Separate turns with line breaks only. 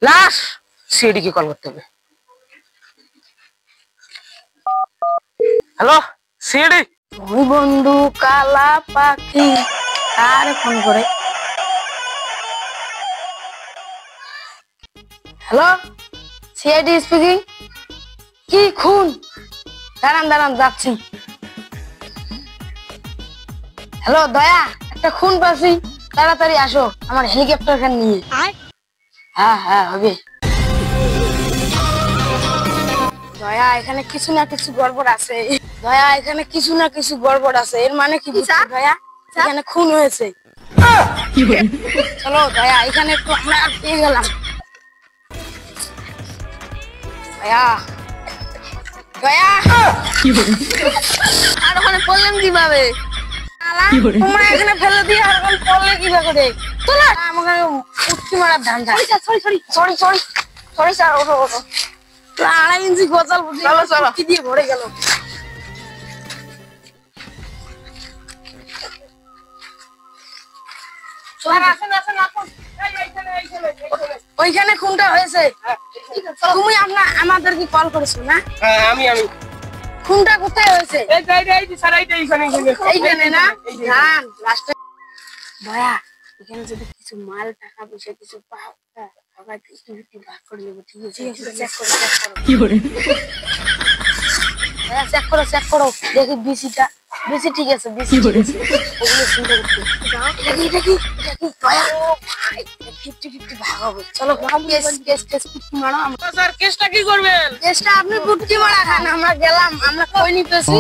লাশ সিডি কে কল করতে হবে। হ্যালো সিডি, ওই বন্ধু কালা পাখি আর ফোন করে। Hello CID speaking. কি খুন? দাঁড়ান দাঁড়ান যাচ্ছি। হ্যালো দয়া, একটা খুন পাচ্ছি, তাড়াতাড়ি আসো আমার হেলিকপ্টার খান নিয়ে। হ্যাঁ হ্যাঁ হবে। দয়া এখানে কিছু না কিছু গড়বড় আছে। দয়া এখানে কিছু না কিছু গড়বড় আছে। এর মানে কি দয়া? এখানে খুন হয়েছে। চলো দয়া, এখানে একটু আমরা পেয়ে গেলাম। দয়া দয়া, আর ওখানে পড়লাম কিভাবে? তোমরা এখানে ফেলে দিয়ে আর ওখানে পড়লে কিভাবে? তোলা আমাকে উঠকি মারার ধান্দা। সরি স্যার, ওঠো ওঠো। 2.5 ইঞ্চি গজাল কি দিয়ে ভরে গেল। ওইখানে খুনটা হয়েছে। তুমি আমাদেরকে কল করেছো না? আমি খুনটা কোথায় হয়েছে? এইখানে না? দয়া এখানে যদি কিছু মাল টাকা পয়সা কিছু পাও আবার 50-50 ভাগ করে নেবো। ঠিক আছে? চেক করো দেখি বিসিটা। বিসি ঠিক আছে, বিসি ঠিক আছে। ওগুলো চিন্তা করতে এটা কি দয়া? ভাই 50-50 ভাগ হবে। চলো কেস মারো। স্যার কেসটা কি করবেন? কেসটা আপনি পুটকি মারা খান, আমরা গেলাম, আমরা কই নিতেছি।